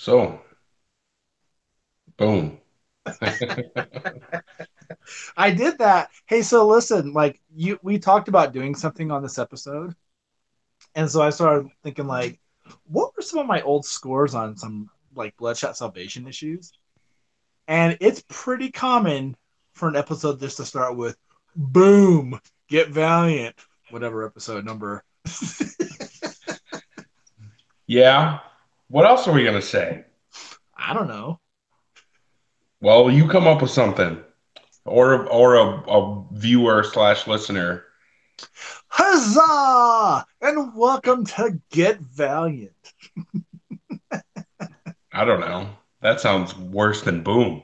So, boom. I did that. Hey, so listen, we talked about doing something on this episode, and so I started thinking what were some of my old scores on some Bloodshot Salvation issues? And it's pretty common for an episode just to start with boom, get Valiant, whatever episode number. Yeah. What else are we gonna say? I don't know. Well, you come up with something, or a viewer slash listener. Huzzah! And welcome to Get Valiant. I don't know. That sounds worse than boom.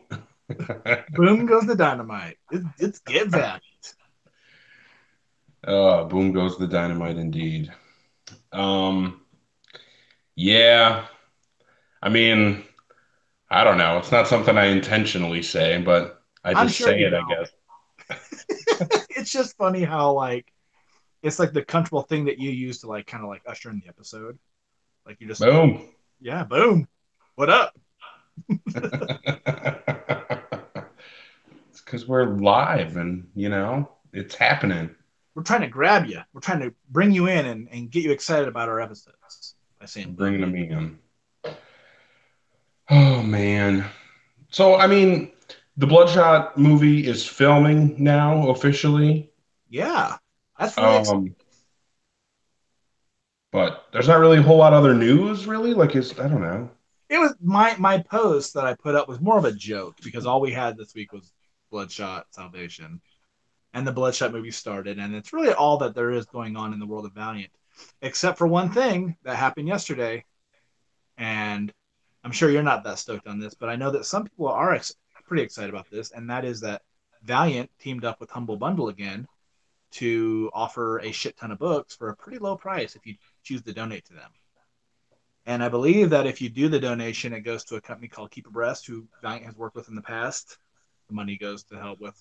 Boom goes the dynamite. It's Get Valiant. Boom goes the dynamite indeed. Um, yeah. I mean, I don't know. It's not something I intentionally say, but I I'm just sure say you it, I don't. guess. It's just funny how it's like the comfortable thing that you use to kind of usher in the episode. Like you just Boom. yeah, boom. What up? It's because we're live and, it's happening. We're trying to grab you. We're trying to bring you in and get you excited about our episodes by saying boom. Bringing them in. Oh, man. So, I mean, the Bloodshot movie is filming now officially. Yeah, that's really exciting. Um, but there's not really a whole lot of other news, really. I don't know. It was my post that I put up was more of a joke because all we had this week was Bloodshot Salvation, and the Bloodshot movie started, and it's really all that there is going on in the world of Valiant, except for one thing that happened yesterday. And I'm sure you're not that stoked on this, but I know that some people are pretty excited about this, and that is that Valiant teamed up with Humble Bundle again to offer a shit ton of books for a pretty low price if you choose to donate to them. And I believe that if you do the donation, it goes to a company called Keep Abreast, who Valiant has worked with in the past. The money goes to help with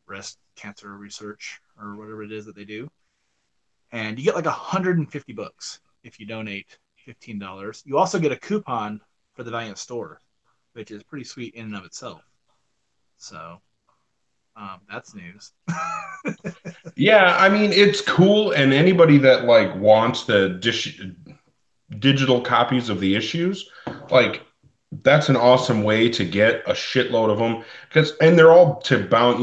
breast cancer research or whatever it is that they do. And you get like 150 books if you donate $15. You also get a coupon for the Valiant store, which is pretty sweet in and of itself. So that's news. Yeah, I mean, it's cool, and anybody that wants the digital copies of the issues, like that's an awesome way to get a shitload of them and they're all to bound,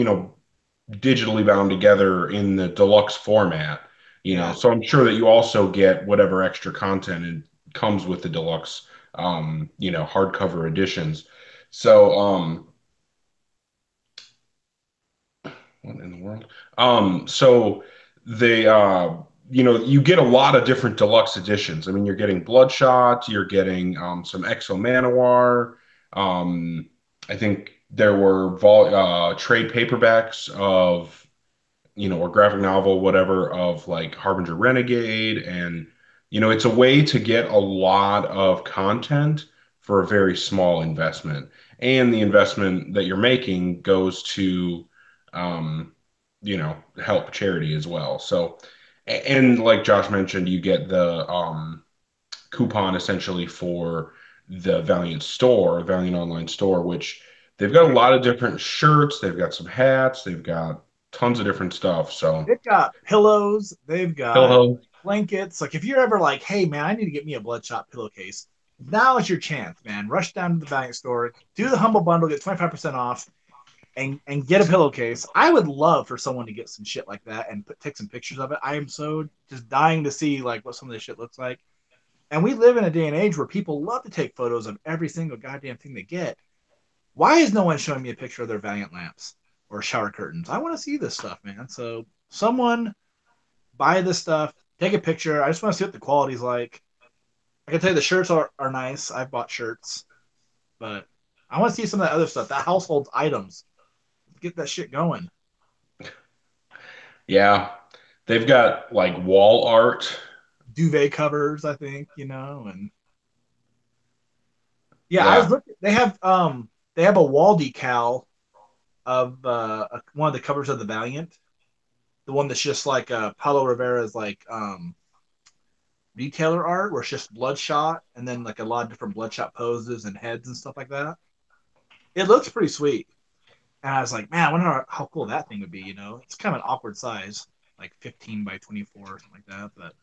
digitally bound together in the deluxe format, Yeah. So I'm sure that you also get whatever extra content comes with the deluxe, hardcover editions. So, what in the world? So they, you get a lot of different deluxe editions. I mean, you're getting Bloodshot, you're getting some Exo Manowar. Um, I think there were trade paperbacks of, or graphic novel, whatever, of like Harbinger Renegade. And, it's a way to get a lot of content for a very small investment. And the investment that you're making goes to, um, help charity as well. So, and like Josh mentioned, you get the coupon essentially for the Valiant store, Valiant online store, which they've got a lot of different shirts, they've got some hats, they've got tons of different stuff. So, They've got pillows, they've got hello. blankets. Like if you're ever like, hey man, I need to get me a Bloodshot pillowcase, now is your chance, man. Rush down to the Valiant store, do the Humble Bundle, get 25% off, and get a pillowcase. I would love for someone to get some shit like that and take some pictures of it. I am so just dying to see like what some of this shit looks like. And we live in a day and age where people love to take photos of every single goddamn thing they get. Why is no one showing me a picture of their Valiant lamps or shower curtains? I want to see this stuff, man. So someone buy this stuff, take a picture. I just want to see what the quality's like. I can tell you the shirts are nice. I've bought shirts, but I want to see some of that other stuff, that household items. Get that shit going. Yeah. They've got like wall art. Duvet covers, I think, and yeah, I was Yeah. looking. They have a wall decal of one of the covers of the Valiant, the one that's just like Paulo Rivera's like retailer art where it's just Bloodshot and then like a lot of different Bloodshot poses and heads and stuff like that. It looks pretty sweet. And I was like, man, I wonder how cool that thing would be. It's kind of an awkward size, like 15 by 24 or something like that. But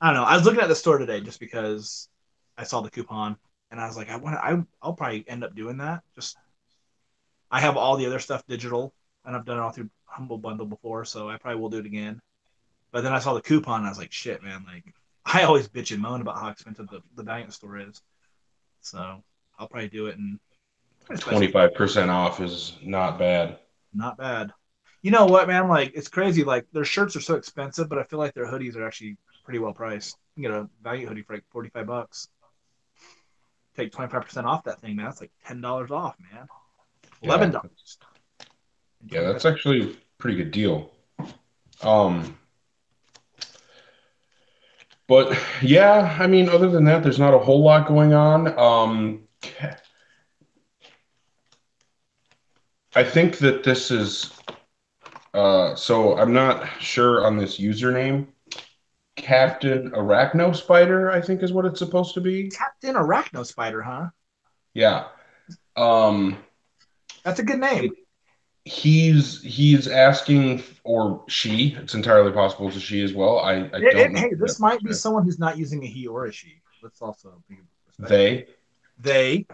I don't know. I was looking at the store today just because I saw the coupon, and I was like, I'll probably end up doing that. Just I have all the other stuff digital, and I've done it all through Humble Bundle before, so I probably will do it again. But then I saw the coupon, and I was like, shit, man. Like I always bitch and moan about how expensive the Valiant store is, so I'll probably do it and probably spend some. 25% off is not bad. Not bad. You know what, man? Like it's crazy. Like their shirts are so expensive, but I feel like their hoodies are actually pretty well priced. You can get a Valiant hoodie for like 45 bucks. Take 25% off that thing, man. That's like $10 off, man. Yeah, $11 and yeah, 25. that's actually a pretty good deal. Um, but yeah, I mean, other than that, there's not a whole lot going on. I think that this is so I'm not sure on this username. Captain Arachno Spider, I think is what it's supposed to be. Captain Arachno Spider, huh? Yeah. Um, That's a good name. he's asking or she, it's entirely possible it's a she as well. I don't know Hey, that this for might be sure. someone who's not using a he or a she. Let's also be respectful. They They.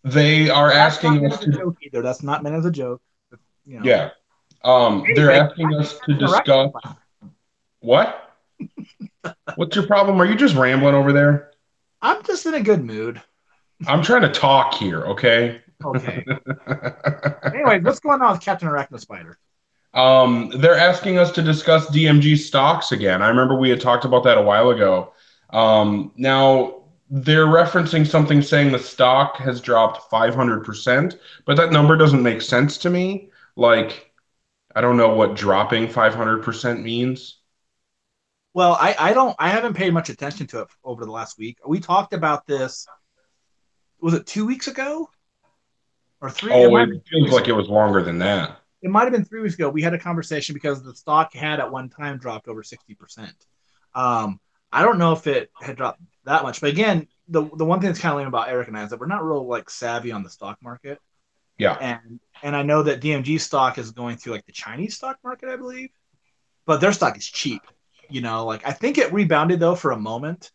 they are That's not asking meant us as a to joke either. That's not meant as a joke. But, yeah. They're Anyway, asking back to us to Captain Arachno discuss Spider. what? What's your problem? Are you just rambling over there? I'm just in a good mood. I'm trying to talk here, okay? Okay. Anyway, what's going on with Captain Arachno Spider? They're asking us to discuss DMG stocks again. I remember we had talked about that a while ago. Now they're referencing something saying the stock has dropped 500%, but that number doesn't make sense to me. Like, I don't know what dropping 500% means. Well, I haven't paid much attention to it over the last week. We talked about this. Was it 2 weeks ago or three? It Oh, might have it been three feels weeks like ago. it was longer than that. It might have been 3 weeks ago. We had a conversation because the stock had at one time dropped over 60%. Um, I don't know if it had dropped that much, but again, the one thing that's kind of lame about Eric and I is that we're not real like savvy on the stock market, Yeah. and I know that DMG stock is going through like the Chinese stock market, I believe, but their stock is cheap. Like I think it rebounded though for a moment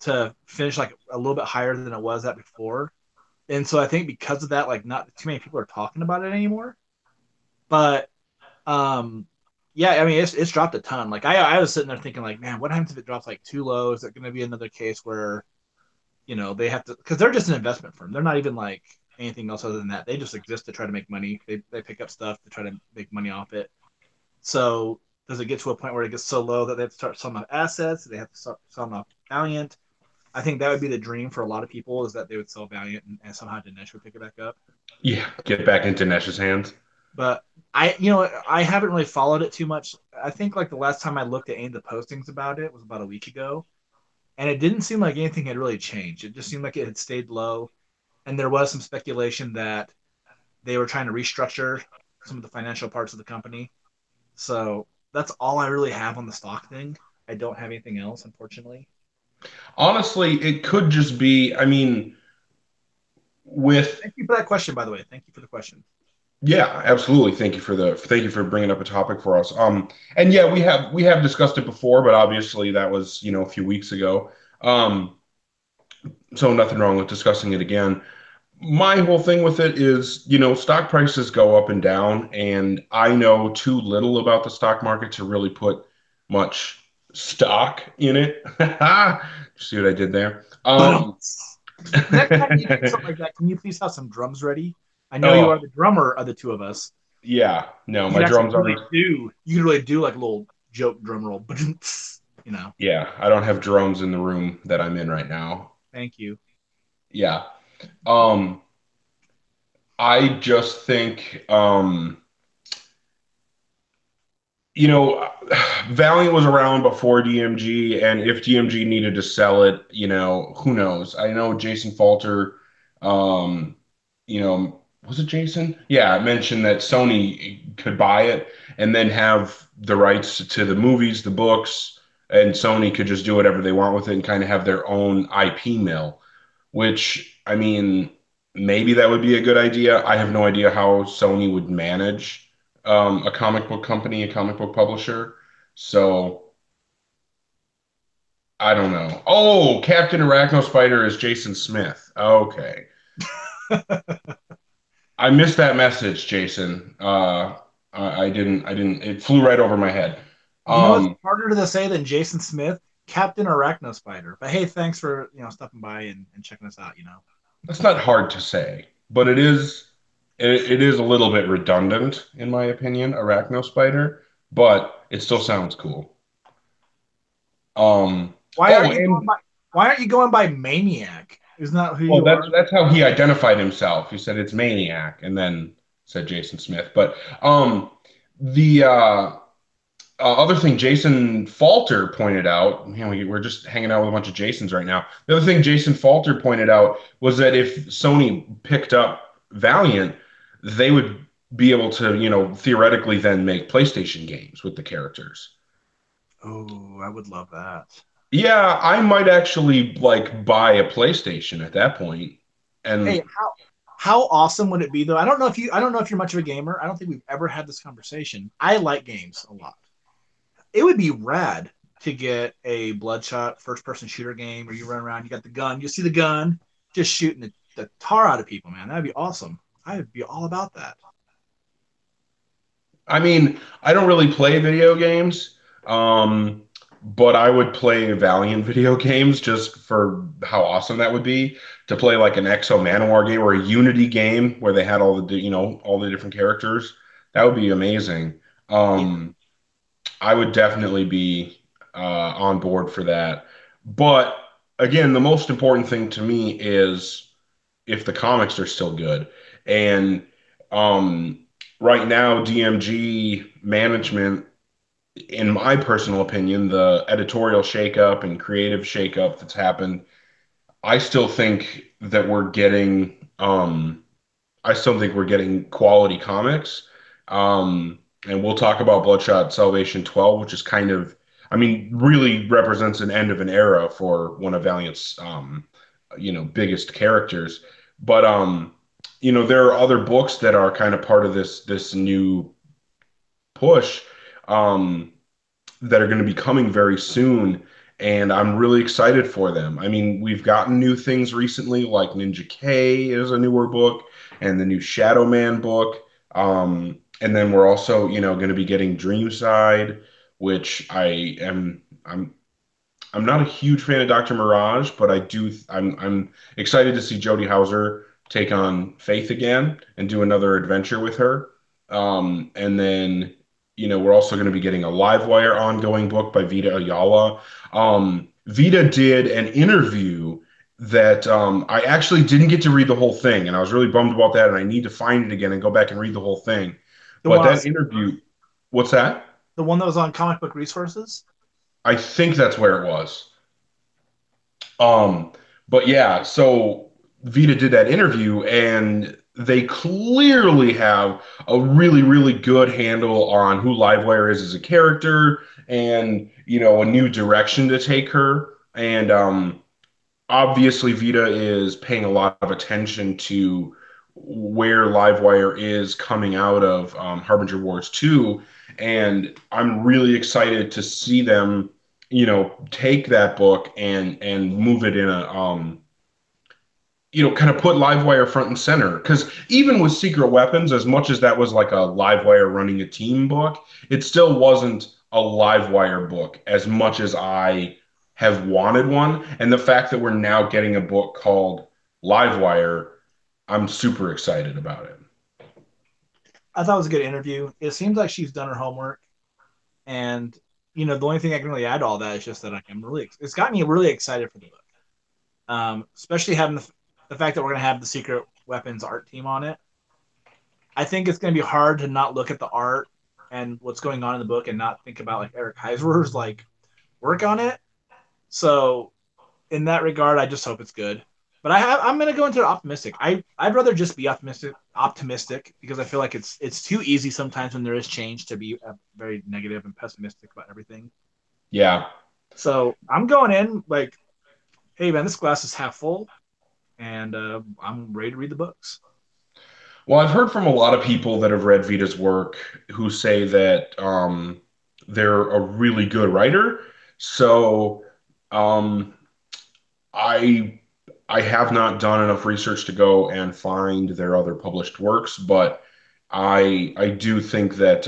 to finish like a little bit higher than it was at before. And so I think because of that, like not too many people are talking about it anymore. But um yeah, I mean it's dropped a ton. Like I was sitting there thinking like, man, what happens if it drops like too low? Is it gonna be another case where, they have to because they're just an investment firm. They're not even like anything else other than that. They just exist to try to make money. They pick up stuff to try to make money off it. So does it get to a point where it gets so low that they have to start selling off assets? They have to start selling off Valiant. I think that would be the dream for a lot of people is that they would sell Valiant and somehow Dinesh would pick it back up. Yeah. Get back into Nesh's hands. But I haven't really followed it too much. I think like the last time I looked at any of the postings about it was about a week ago, and it didn't seem like anything had really changed. It just seemed like it had stayed low, and there was some speculation that they were trying to restructure some of the financial parts of the company. So that's all I really have on the stock thing. I don't have anything else, unfortunately. Honestly, it could just be, I mean, with Thank you for that question, by the way. Thank you for the question. yeah, absolutely. Thank you for bringing up a topic for us. And yeah, we have discussed it before, but obviously that was, a few weeks ago. Um, so nothing wrong with discussing it again. My whole thing with it is, stock prices go up and down, and I know too little about the stock market to really put much stock in it. See what I did there? But next time you do something like that, can you please have some drums ready? I know you Oh, are the drummer of the two of us. yeah, no, You my could actually drums really aren't. do. You could really do like a little joke drum roll. You know. Yeah, I don't have drums in the room that I'm in right now. Thank you. Yeah. Um, I just think, Valiant was around before DMG, and if DMG needed to sell it, who knows? I know Jason Falter, um, was it Jason? Yeah, mentioned that Sony could buy it and then have the rights to the movies, the books. and Sony could just do whatever they want with it and kind of have their own IP mill, which I mean, maybe that would be a good idea. I have no idea how Sony would manage a comic book company, a comic book publisher. So I don't know. Oh, Captain Arachnospider is Jason Smith. Okay. I missed that message, Jason. I didn't, it flew right over my head. You know what's Um, harder to say than Jason Smith? Captain Arachnospider. But hey, thanks for stopping by and checking us out. that's not hard to say, but it is a little bit redundant in my opinion, Arachnospider, but it still sounds cool. Why Oh, aren't you going and by Why aren't you going by Maniac? Isn't that who well, you that's are? that's how he identified himself. He said it's Maniac, and then said Jason Smith. But the other thing Jason Falter pointed out, we're just hanging out with a bunch of Jasons right now. The other thing Jason Falter pointed out was that if Sony picked up Valiant, they would be able to, theoretically then make PlayStation games with the characters. Oh, I would love that. Yeah, I might actually like buy a PlayStation at that point. Hey, And how awesome would it be though? I don't know if you're much of a gamer. I don't think we've ever had this conversation. I like games a lot. It would be rad to get a bloodshot first person shooter game where you run around, you got the gun, you see the gun, just shooting the tar out of people, man. That'd be awesome. I would be all about that. I mean, I don't really play video games, but I would play Valiant video games just for how awesome that would be to play like an Exo Manowar game or a Unity game where they had all the different characters. That would be amazing. Yeah. Um, I would definitely be on board for that. But again, the most important thing to me is if the comics are still good. And um, right now, DMG management, in my personal opinion, the editorial shakeup and creative shakeup that's happened, I still think that I still think we're getting quality comics. And we'll talk about Bloodshot Salvation 12, which is kind of, I mean, really represents an end of an era for one of Valiant's, biggest characters. But, there are other books that are kind of part of this new push. Um, that are going to be coming very soon, and I'm really excited for them. I mean, we've gotten new things recently, like Ninja K is a newer book, and the new Shadow Man book. And then we're also, going to be getting Dreamside, which I'm not a huge fan of Dr. Mirage, but I'm excited to see Jodie Hauser take on Faith again and do another adventure with her. And then, we're also going to be getting a Livewire ongoing book by Vita Ayala. Vita did an interview that I actually didn't get to read the whole thing, and I was really bummed about that, and I need to find it again and go back and read the whole thing. The But one on that interview, what's that? the one that was on Comic Book Resources. I think that's where it was. Um, but yeah, so Vita did that interview, and they clearly have a really, really good handle on who Livewire is as a character, and a new direction to take her. And obviously, Vita is paying a lot of attention to where Livewire is coming out of Harbinger Wars 2, and I'm really excited to see them take that book and move it in a kind of put Livewire front and center. Because even with Secret Weapons, as much as that was like a Livewire running a team book, it still wasn't a Livewire book as much as I have wanted one. And the fact that we're now getting a book called Livewire, I'm super excited about it. I thought it was a good interview. It seems like she's done her homework, and the only thing I can really add to all that is just that I'm really it's got me really excited for the book. Especially having the fact that we're going to have the Secret Weapons art team on it. I think it's going to be hard to not look at the art and what's going on in the book and not think about like Eric Heiser's like work on it. So in that regard, I just hope it's good. But I'm going to go into it optimistic. I'd rather just be optimistic because I feel like it's too easy sometimes when there is change to be very negative and pessimistic about everything. Yeah. So I'm going in like, hey man, this glass is half full, and I'm ready to read the books. Well, I've heard from a lot of people that have read Vita's work who say that they're a really good writer. So um, I I have not done enough research to go and find their other published works, but I do think that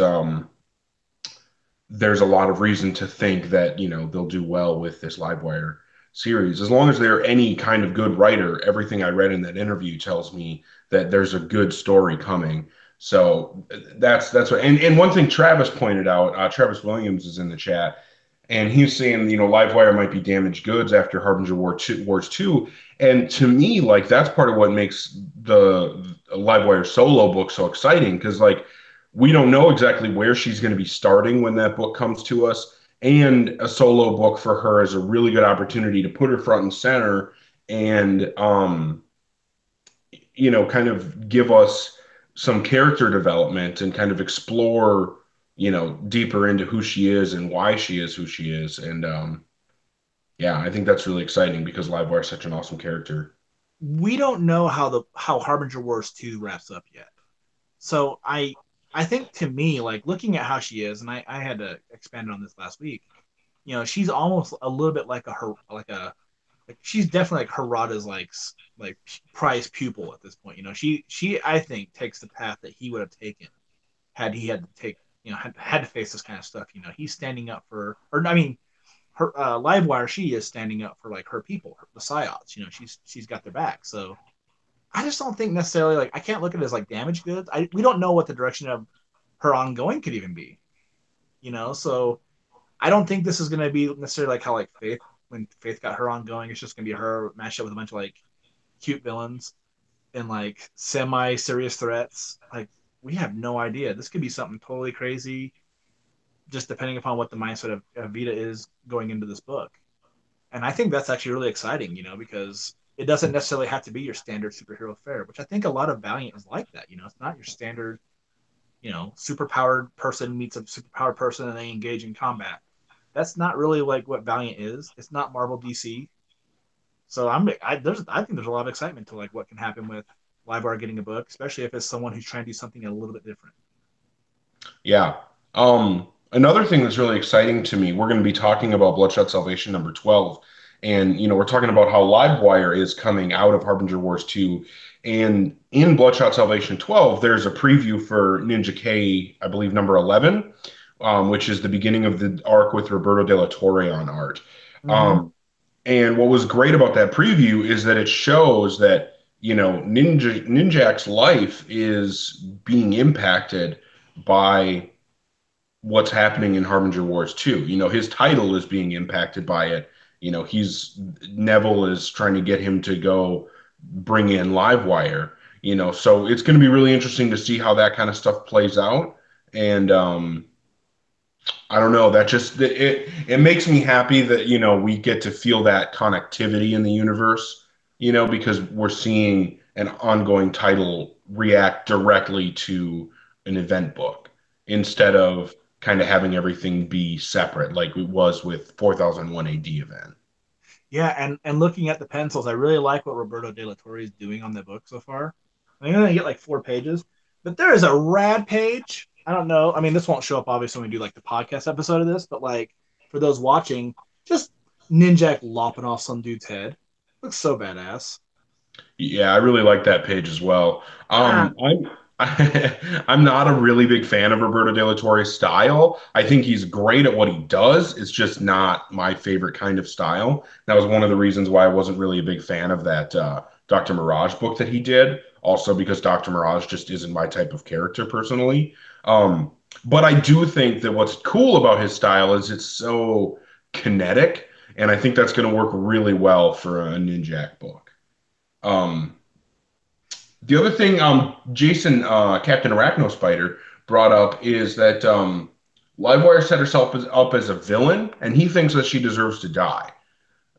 there's a lot of reason to think that, they'll do well with this Livewire series. As long as they're any kind of good writer, everything I read in that interview tells me that there's a good story coming. So that's what, and one thing Travis pointed out, Travis Williams is in the chat, and he's saying, Livewire might be damaged goods after Harbinger Wars 2. And to me, like, that's part of what makes the Livewire solo book so exciting, because, like, we don't know exactly where she's going to be starting when that book comes to us. And a solo book for her is a really good opportunity to put her front and center and, kind of give us some character development and kind of explore, deeper into who she is and why she is who she is. And yeah, I think that's really exciting because Livewire is such an awesome character. We don't know how Harbinger Wars 2 wraps up yet. So I think to me, like looking at how she is, and I had to expand on this last week. She's almost a little bit like like she's definitely like Harada's like prized pupil at this point. She I think takes the path that he would have taken had he had to take had to face this kind of stuff. He's standing up for, or I mean, her Livewire. She is standing up for like her people, the Psyops. She's got their back. So I just don't think necessarily like I can't look at it as like damaged goods. We don't know what the direction of her ongoing could even be. So I don't think this is going to be necessarily like how like Faith, when Faith got her ongoing, it's just going to be her matched up with a bunch of like cute villains and like semi serious threats. Like we have no idea. This could be something totally crazy, just depending upon what the mindset of Vita is going into this book. And I think that's actually really exciting, because it doesn't necessarily have to be your standard superhero fare, which I think a lot of Valiant is like that. It's not your standard, superpowered person meets a superpowered person and they engage in combat. That's not really like what Valiant is. It's not Marvel DC. So I think there's a lot of excitement to like what can happen with Livewire getting a book, especially if it's someone who's trying to do something a little bit different. Yeah. Another thing that's really exciting to me, we're going to be talking about Bloodshot Salvation number 12. And, we're talking about how Livewire is coming out of Harbinger Wars 2. And in Bloodshot Salvation 12, there's a preview for Ninja K, I believe, number 11, which is the beginning of the arc with Roberto De La Torre on art. Mm-hmm. Um, and what was great about that preview is that it shows that, Ninjak's life is being impacted by what's happening in Harbinger Wars 2. His title is being impacted by it. He's Neville is trying to get him to go bring in Livewire. So it's going to be really interesting to see how that kind of stuff plays out. And I don't know. That just it makes me happy that we get to feel that connectivity in the universe. Because we're seeing an ongoing title react directly to an event book instead of kind of having everything be separate like it was with 4001 AD event. Yeah, and looking at the pencils, I really like what Roberto De La Torre is doing on the book so far. I'm gonna get like 4 pages, but there is a rad page. I don't know. I mean, this won't show up obviously when we do like the podcast episode of this, but like for those watching, just Ninjak lopping off some dude's head. Looks so badass. Yeah, I really like that page as well. Ah, I'm I'm not a really big fan of Roberto De La Torre's style. I think he's great at what he does. It's just not my favorite kind of style. That was one of the reasons why I wasn't really a big fan of that Dr. Mirage book that he did. Also because Dr. Mirage just isn't my type of character personally. Um, but I do think that what's cool about his style is it's so kinetic, and I think that's going to work really well for a Ninjak book. Um, the other thing, Jason, Captain Arachno Spider, brought up is that Livewire set herself up as a villain, and he thinks that she deserves to die.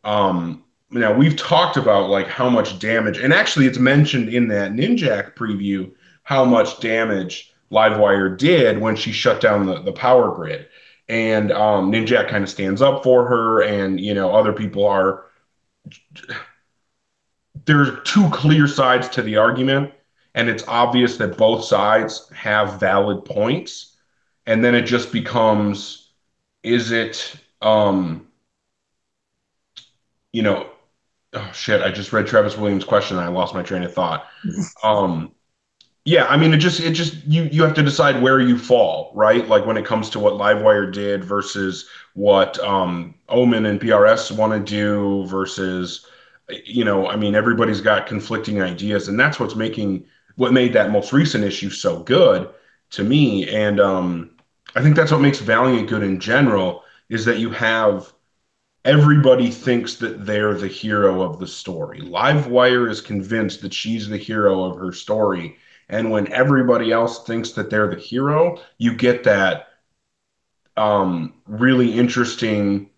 Now we've talked about like how much damage, and actually it's mentioned in that Ninjak preview how much damage Livewire did when she shut down the power grid. and Ninjak kind of stands up for her, and other people are. There's two clear sides to the argument, and it's obvious that both sides have valid points, and then it just becomes, is it you know oh shit, I just read Travis Williams' question and I lost my train of thought. um Yeah, I mean, it just you have to decide where you fall, right? Like when it comes to what Livewire did versus what Omen and PRS want to do versus, I mean, everybody's got conflicting ideas, and that's what made that most recent issue so good to me. And I think that's what makes Valiant good in general is that you have everybody thinks that they're the hero of the story. Livewire is convinced that she's the hero of her story. And when everybody else thinks that they're the hero, you get that really interesting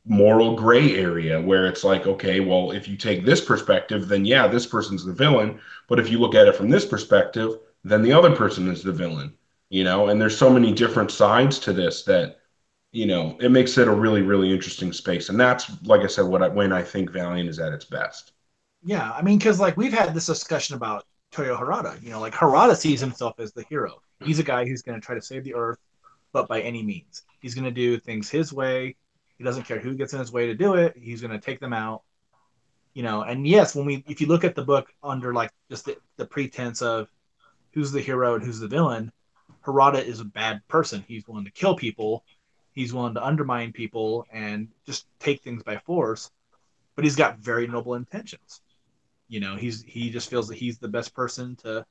moral gray area where it's like, okay, well, if you take this perspective, then yeah, this person's the villain. But if you look at it from this perspective, then the other person is the villain, And there's so many different sides to this that it makes it a really, really interesting space. And that's, like I said, when I think Valiant is at its best. Yeah, I mean, because like we've had this discussion about Toyo Harada. Like Harada sees himself as the hero. He's a guy who's going to try to save the Earth, but by any means. He's going to do things his way. He doesn't care who gets in his way to do it. He's going to take them out. And yes, if you look at the book under like just the pretense of who's the hero and who's the villain, Harada is a bad person. He's willing to kill people. He's willing to undermine people and just take things by force. But he's got very noble intentions. He just feels that he's the best person to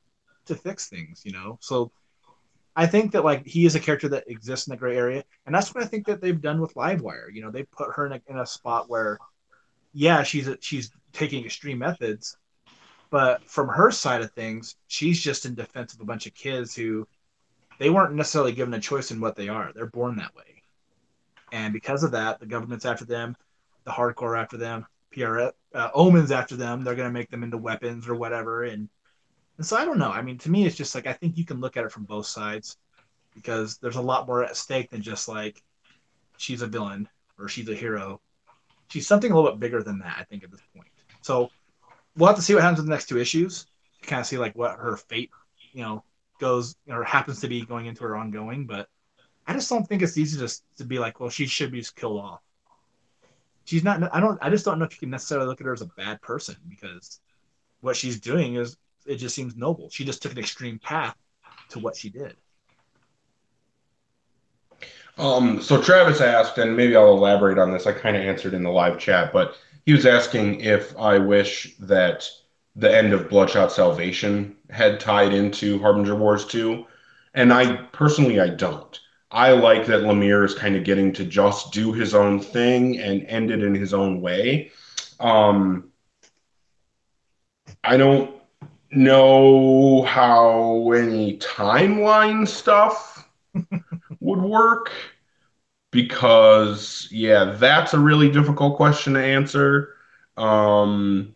fix things. So I think that like he is a character that exists in the gray area, and that's what I think that they've done with Livewire. They put her in a spot where, yeah, she's taking extreme methods, but from her side of things, she's just in defense of a bunch of kids who they weren't necessarily given a choice in what they are. They're born that way, and because of that, the government's after them, the hardcore after them, PR Omen's after them. They're going to make them into weapons or whatever, and so I don't know. I mean, to me, it's just like I think you can look at it from both sides because there's a lot more at stake than just like she's a villain or she's a hero. She's something a little bit bigger than that, I think, at this point. So we'll have to see what happens with the next two issues to kind of see like what her fate, goes or happens to be going into her ongoing. But I just don't think it's easy to be like, well, she should be killed off. She's not. I just don't know if you can necessarily look at her as a bad person because what she's doing is it just seems noble. She just took an extreme path to what she did. So Travis asked, and maybe I'll elaborate on this. I kind of answered in the live chat, but he was asking if I wish that the end of Bloodshot Salvation had tied into Harbinger Wars 2. And I don't. I like that Lemire is kind of getting to just do his own thing and end it in his own way. Um, I don't know how any timeline stuff would work because yeah, that's a really difficult question to answer. Um,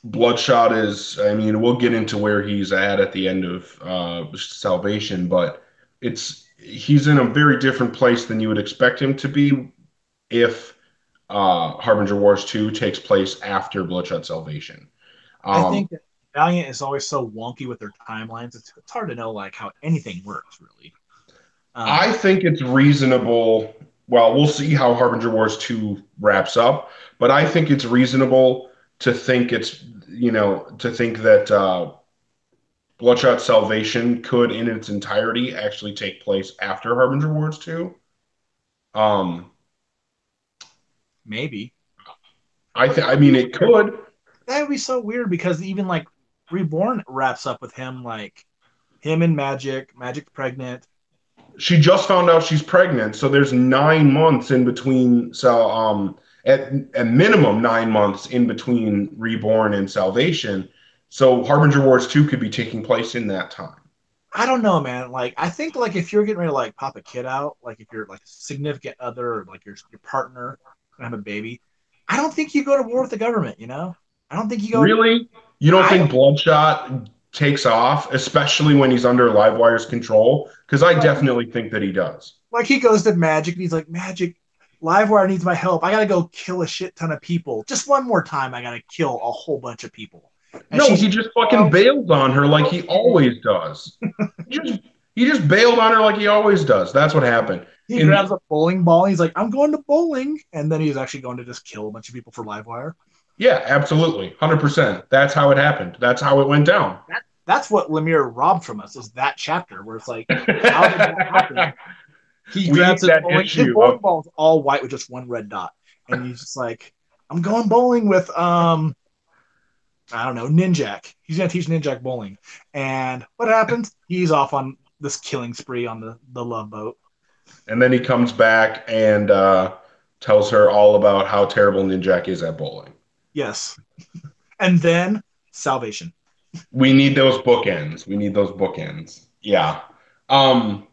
Bloodshot is, I mean, we'll get into where he's at the end of Salvation, but he's in a very different place than you would expect him to be if Harbinger Wars 2 takes place after Bloodshot Salvation. I Um, think that Valiant is always so wonky with their timelines. It's hard to know like how anything works really. I Um, think it's reasonable. Well, we'll see how Harbinger Wars 2 wraps up, but I think it's reasonable to think to think that Bloodshot Salvation could, in its entirety, actually take place after Harbinger Wars 2. Um, Maybe I that would mean, be it weird. could. That would be so weird because even like Reborn wraps up with him like him and Magic pregnant. She just found out she's pregnant, so there's 9 months in between. So, at minimum 9 months in between Reborn and Salvation. So, Harbinger Wars 2 could be taking place in that time. I don't know, man. Like I think like if you're getting ready to like pop a kid out, like if you're like a significant other or like your partner gonna have a baby, I don't think you go to war with the government. I don't think you go. Really? You don't I think Bloodshot takes off, especially when he's under Livewire's control? Because I like definitely think that he does. Like he goes to Magic and he's like, Magic, Livewire needs my help. I gotta go kill a shit ton of people. Just one more time, I gotta kill a whole bunch of people. And No, she's he like, just fucking well, bailed on her like he okay. always does. He just he just bailed on her like he always does. That's what happened. He And grabs a bowling ball. And he's like, I'm going to bowling. And then he's actually going to just kill a bunch of people for Livewire. yeah, absolutely. 100%. That's how it happened. That's how it went down. That's what Lemire robbed from us is that chapter where it's like, how did that happen? He We need grabs that his issue bowling of, ball is all white with just one red dot. And he's just like, I'm going bowling with I don't know, Ninjak. He's gonna teach Ninjak bowling. And what happens? He's off on this killing spree on the love boat. and then he comes back and tells her all about how terrible Ninjak is at bowling. Yes. And then salvation. We need those bookends. We need those bookends. Yeah. Um,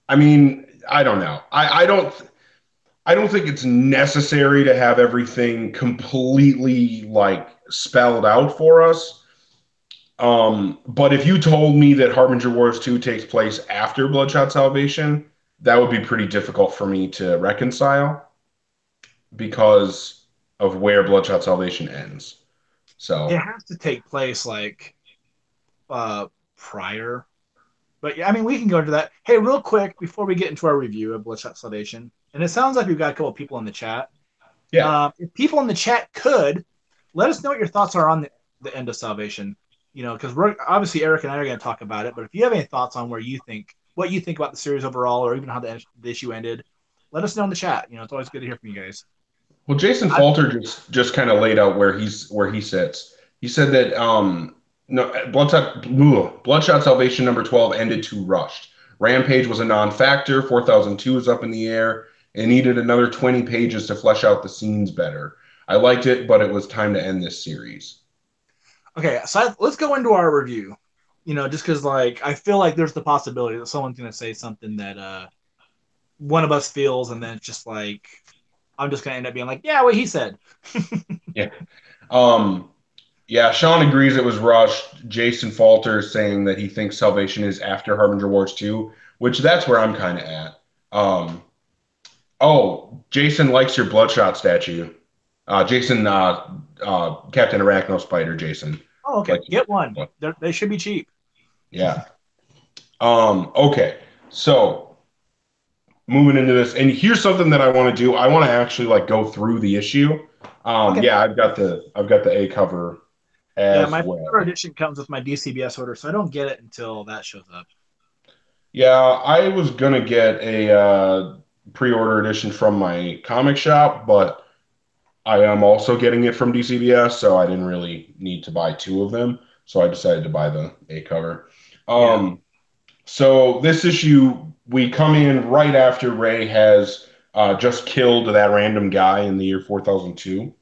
I mean, I don't know. I don't think it's necessary to have everything completely like spelled out for us. But if you told me that Harbinger Wars 2 takes place after Bloodshot Salvation, that would be pretty difficult for me to reconcile because of where Bloodshot Salvation ends. It So, has to take place like prior. But yeah, I mean we can go into that. Hey, real quick before we get into our review of Bloodshot Salvation, and it sounds like we've got a couple of people in the chat. yeah. If people in the chat could let us know what your thoughts are on the end of Salvation. You know, because we're obviously Eric and I are going to talk about it. But if you have any thoughts on where you think what you think about the series overall, or even how the issue ended, let us know in the chat. You know, it's always good to hear from you guys. Well, Jason I, Falter just kind of laid out where he sits. He said that no Bloodshot Salvation number 12 ended too rushed. Rampage was a non-factor. 4002 is up in the air. It needed another 20 pages to flesh out the scenes better. I liked it, but it was time to end this series. okay, so let's go into our review. You know, just because like I feel like there's the possibility that someone's going to say something that one of us feels, and then it's just like I'm just going to end up being like, yeah, what he said. Yeah. Um, yeah, Sean agrees it was rushed. Jason Falter is saying that he thinks Salvation is after Harbinger Wars 2, which that's where I'm kind of at. Um, Oh, Jason likes your Bloodshot statue. Jason, Captain Arachno Spider, Jason. Oh, okay, Like, get one. They should be cheap. yeah. Okay. So moving into this, and here's something that I want to do. I want to actually like go through the issue. Okay. Yeah, I've got the A cover Yeah, as my well. pre-order edition comes with my DCBS order, so I don't get it until that shows up. Yeah, I was gonna get a pre-order edition from my comic shop, but I am also getting it from DCBS, so I didn't really need to buy two of them. So I decided to buy the A cover. Yeah. Um, so this issue, we come in right after Ray has just killed that random guy in the year 4002.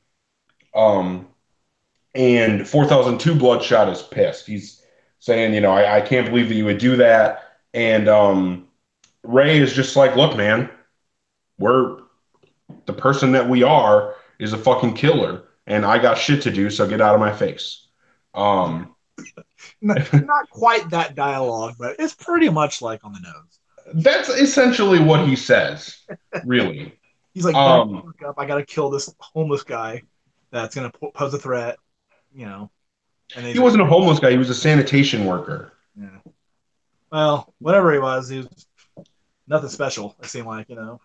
Um, and 4002 Bloodshot is pissed. He's saying, I can't believe that you would do that. And Ray is just like, look, man, we're the person that we are is a fucking killer, and I got shit to do, so get out of my face. Um, Not quite that dialogue, but it's pretty much like on the nose. that's essentially what he says, really. He's like, back the Um, fuck up. I got to kill this homeless guy that's going to pose a threat, you know. And he he's like, wasn't a homeless guy; he was a sanitation worker. yeah. Well, whatever he was nothing special, it seemed like, you know.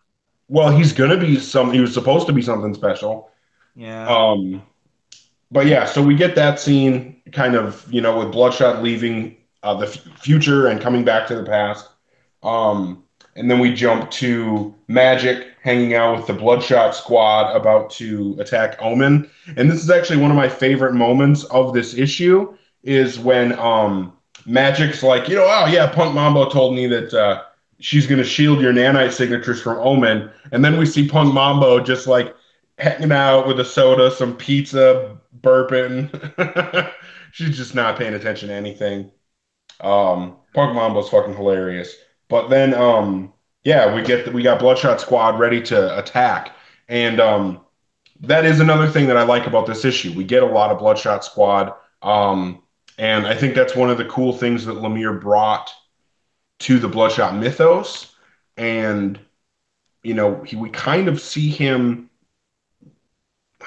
Well, he's gonna be some. He was supposed to be something special. Yeah. Um, but yeah, so we get that scene, kind of, with Bloodshot leaving the future and coming back to the past. Um, and then we jump to Magic hanging out with the Bloodshot squad about to attack Omen. And this is actually one of my favorite moments of this issue is when Magic's like, oh yeah, Punk Mambo told me that she's gonna shield your nanite signatures from Omen. And then we see Punk Mambo just like hanging out with a soda, some pizza, burping. She's just not paying attention to anything. Punk Mambo's fucking hilarious. But then, yeah, we got Bloodshot Squad ready to attack, and that is another thing that I like about this issue. We get a lot of Bloodshot Squad, and I think that's one of the cool things that Lemire brought to the Bloodshot mythos. And we kind of see him.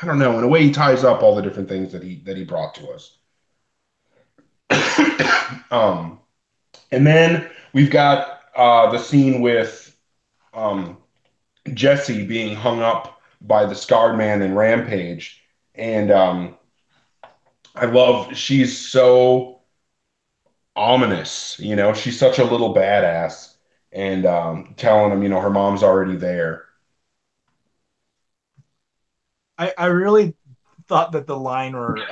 I don't know. In a way, he ties up all the different things that he brought to us. um, and then we've got the scene with um, Jesse being hung up by the Scarred Man in Rampage, and I love she's so ominous. She's such a little badass, and telling him, her mom's already there. I really thought that the line where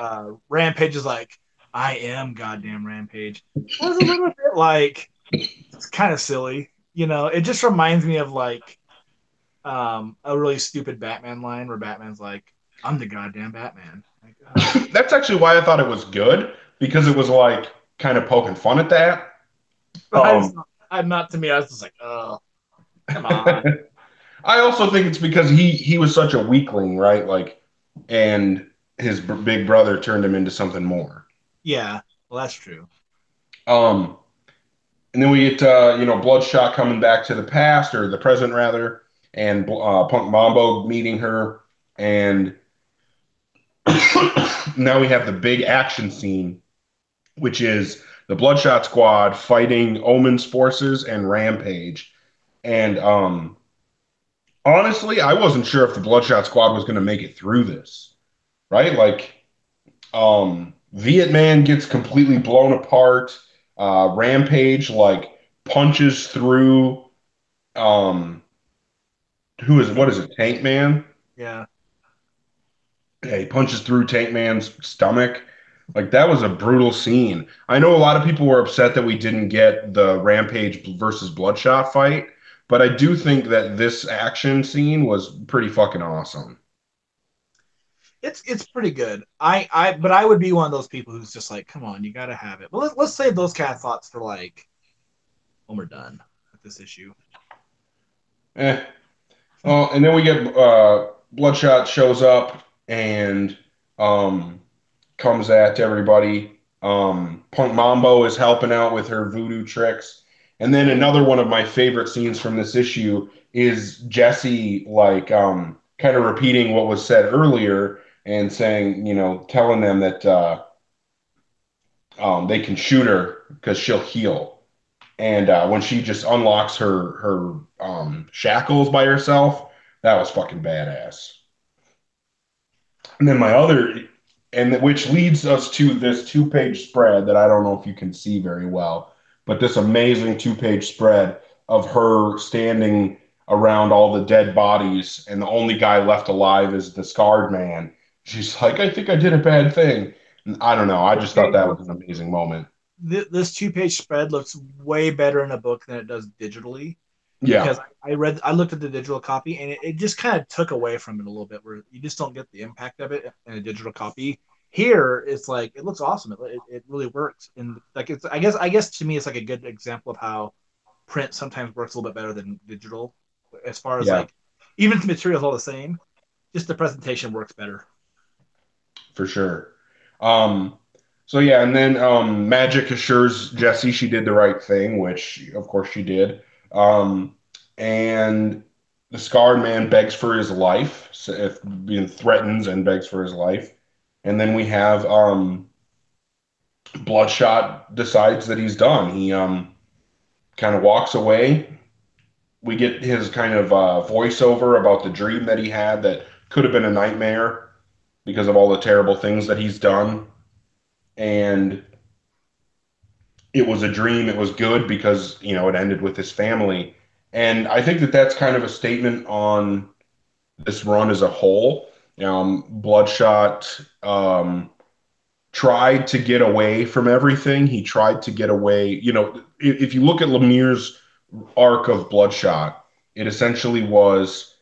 Rampage is like, "I am goddamn Rampage," was a little bit like it's kind of silly. It just reminds me of like a really stupid Batman line where Batman's like, "I'm the goddamn Batman." Like, That's actually why I thought it was good because it was like kind of poking fun at that. I just, Um, I'm not to me. I was just like, "Oh, come on." I also think it's because he was such a weakling, right? Like, and his big brother turned him into something more. Yeah, well, that's true. Um, and then we get Bloodshot coming back to the past or the present rather, and Punk Mambo meeting her, and now we have the big action scene, which is the Bloodshot Squad fighting Omen's forces and Rampage. And honestly, I wasn't sure if the Bloodshot Squad was going to make it through this, right? Like, Viet Man gets completely blown apart. Rampage like punches through. Um, what is it? Tank Man. Yeah. Yeah, he punches through Tank Man's stomach. Like that was a brutal scene. I know a lot of people were upset that we didn't get the Rampage versus Bloodshot fight, but I do think that this action scene was pretty fucking awesome. It's pretty good. But I would be one of those people who's just like, come on, you got to have it. But let's save those kind of thoughts for like when we're done with this issue. Eh. Well, and then we get Bloodshot shows up and um comes at everybody. Punk Mambo is helping out with her voodoo tricks. And then another one of my favorite scenes from this issue is Jesse like kind of repeating what was said earlier and saying, telling them that they can shoot her because she'll heal. And when she just unlocks her shackles by herself, that was fucking badass. And then my other, and which leads us to this two-page spread that I don't know if you can see very well, but this amazing two-page spread of her standing around all the dead bodies, and the only guy left alive is the scarred man. She's like, I think I did a bad thing. And I don't know. I just thought It that was looks an amazing moment. this 2-page spread looks way better in a book than it does digitally Yeah, because I looked at the digital copy and it just kind of took away from it a little bit where you just don't get the impact of it in a digital copy. Here it's like it looks awesome. It really works and like it's I guess to me it's like a good example of how print sometimes works a little bit better than digital as far as yeah, like even if the material is all the same, just the presentation works better. for sure. Um, so yeah, and then Magic assures Jesse she did the right thing, which of course she did. And the scarred man begs for his life, so if being threatens and begs for his life. And then we have Bloodshot decides that he's done. He kind of walks away. We get his kind of voiceover about the dream that he had that could have been a nightmare because of all the terrible things that he's done. And it was a dream. It was good because, it ended with his family. And I think that that's kind of a statement on this run as a whole. Bloodshot tried to get away from everything. He tried to get away. If you look at Lemire's arc of Bloodshot, it essentially was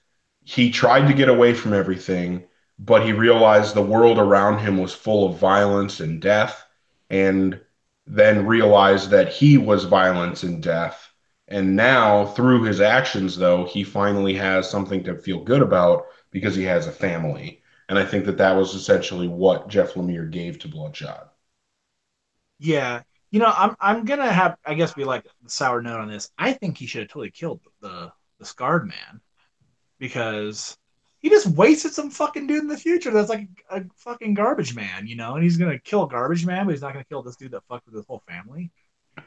he tried to get away from everything, but he realized the world around him was full of violence and death, and then realized that he was violence and death. And now, through his actions, though, he finally has something to feel good about because he has a family. And I think that that was essentially what Jeff Lemire gave to Bloodshot. Yeah. I'm gonna have I guess be like the sour note on this. I think he should have totally killed the scarred man. because he just wasted some fucking dude in the future that's like a fucking garbage man, you know, and he's gonna kill a garbage man, but he's not gonna kill this dude that fucked with his whole family.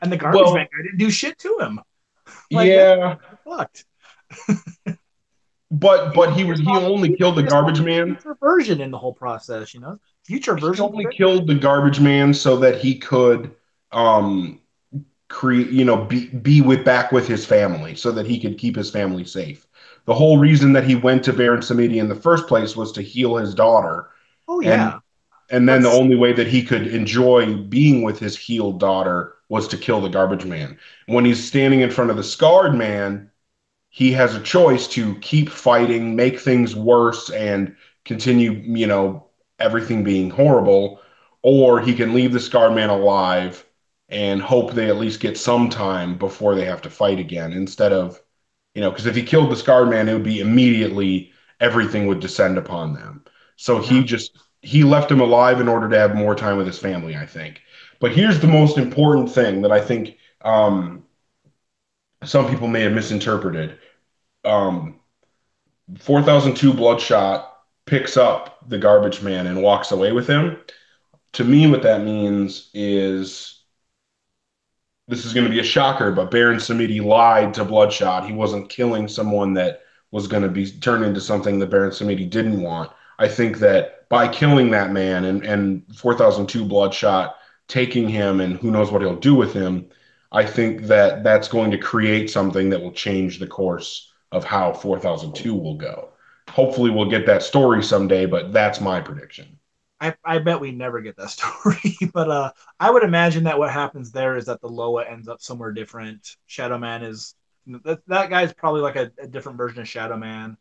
And the garbage man Well, guy didn't do shit to him. Like that's yeah, fucked. but he He was just he saw only killed the he just saw garbage his man. future version in the whole process, you know. Future He version only fit. killed the garbage man so that he could um create, be with back with his family, so that he could keep his family safe. The whole reason that he went to Baron Samedi in the first place was to heal his daughter, Oh and yeah, then but the only way that he could enjoy being with his healed daughter was to kill the garbage man. When he's standing in front of the scarred man, he has a choice to keep fighting, make things worse, and continue, everything being horrible, or he can leave the scarred man alive and hope they at least get some time before they have to fight again, instead of, because if he killed the scarred man, it would be immediately everything would descend upon them. So yeah, he left him alive in order to have more time with his family, I think. But here's the most important thing that I think some people may have misinterpreted. Um, 4002 Bloodshot picks up the garbage man and walks away with him. To me, what that means is, this is going to be a shocker, but Baron Samedi lied to Bloodshot. He wasn't killing someone that was going to be turned into something that Baron Samedi didn't want. I think that by killing that man, and 4002 Bloodshot taking him, and who knows what he'll do with him, I think that that's going to create something that will change the course of how 4002 will go. Hopefully, we'll get that story someday, but that's my prediction. I bet we never get that story. But I would imagine that what happens there is that the Loa ends up somewhere different. Shadow Man is that guy's probably like a different version of Shadow Man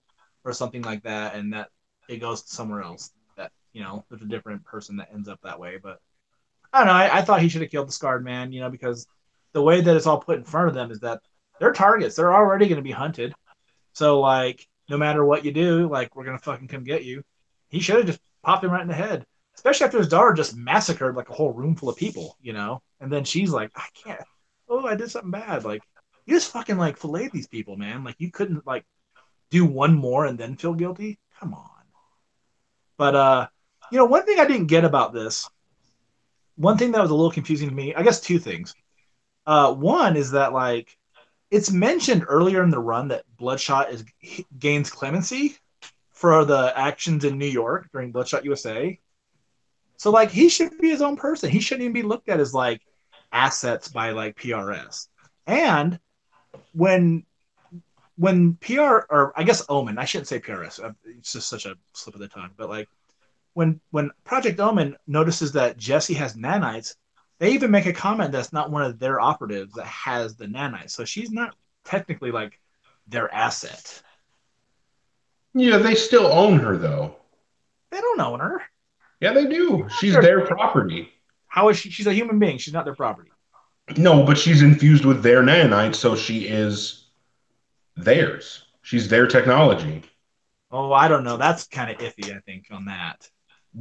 or something like that, and that it goes somewhere else. That there's a different person that ends up that way. But I don't know. I thought he should have killed the Scarred Man, because the way that it's all put in front of them is that they're targets. They're already going to be hunted. So like, no matter what you do, like we're gonna fucking come get you. He should have just popped him right in the head, especially after his daughter just massacred like a whole room full of people. And then she's like, I can't. Oh, I did something bad. Like, you just fucking like filleted these people, man. Like, you couldn't like do one more and then feel guilty. Come on. But one thing I didn't get about this, one thing that was a little confusing to me, I guess two things. One is that like it's mentioned earlier in the run that Bloodshot is gains clemency for the actions in New York during Bloodshot USA. So like he should be his own person. He shouldn't even be looked at as like assets by like PRS. And when PR, or I guess Omen, I shouldn't say PRS. It's just such a slip of the tongue. But like when Project Omen notices that Jesse has nanites, they even make a comment that's not one of their operatives that has the nanites. So she's not technically like their asset. Yeah, they still own her though. They don't own her. Yeah, they do. She's They're, their property. how is she? She's a human being. She's not their property. No, but she's infused with their nanites, so she is theirs. She's their technology. Oh, I don't know. That's kind of iffy, I think, on that.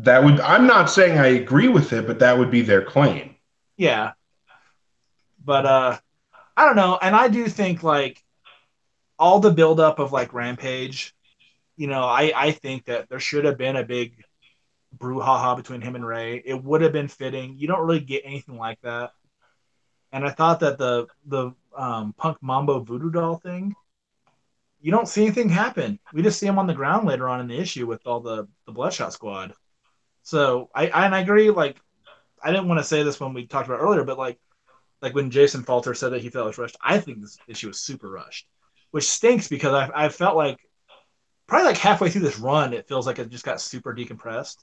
I'm not saying I agree with it, but that would be their claim. Yeah, but I don't know. And I do think like all the buildup of like Rampage, I think that there should have been a big brouhaha between him and Ray. It would have been fitting. You don't really get anything like that. And I thought that the Punk Mambo Voodoo Doll thing, you don't see anything happen. We just see him on the ground later on in the issue with all the Bloodshot Squad. So I agree. Like I didn't want to say this when we talked about earlier, but like when Jason Falter said that he felt it was rushed, I think this issue was super rushed, which stinks because I felt like probably like halfway through this run, it feels like it just got super decompressed.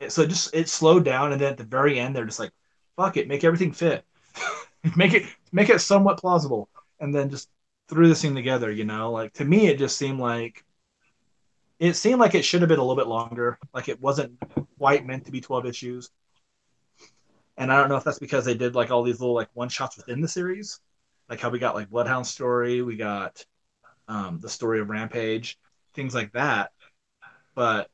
So it slowed down, and then at the very end, they're just like, "Fuck it, make everything fit, make it somewhat plausible," and then just threw this thing together. Like to me, it seemed like it should have been a little bit longer. Like it wasn't quite meant to be 12 issues. And I don't know if that's because they did like all these little like one shots within the series, like how we got like Bloodhound story, we got the story of Rampage, things like that. But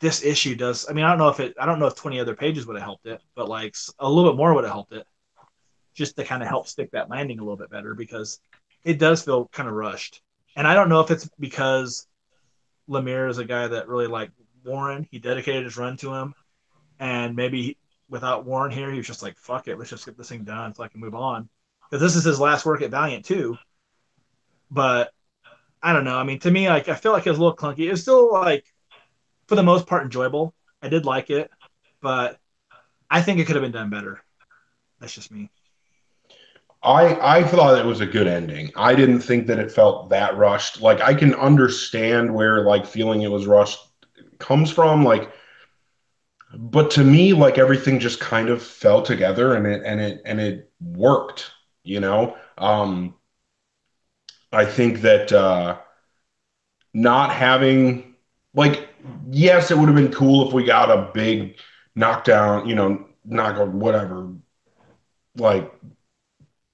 this issue does. I mean, I don't know if 20 other pages would have helped it, but like a little bit more would have helped it, just to kind of help stick that landing a little bit better because it does feel kind of rushed. And I don't know if it's because Lemire is a guy that really liked Warren. He dedicated his run to him, and maybe without Warren here, he was just like, "Fuck it, let's just get this thing done so I can move on." Because this is his last work at Valiant too. But I don't know. I mean, to me, like I feel like it was a little clunky. It's still like for the most part enjoyable. I did like it, but I think it could have been done better. That's just me. I thought it was a good ending. I didn't think that it felt that rushed. Like I can understand where like feeling it was rushed comes from. Like, but to me, like everything just kind of fell together and it worked, you know? I think that not having like yes, it would have been cool if we got a big knockdown, knockout, whatever, like,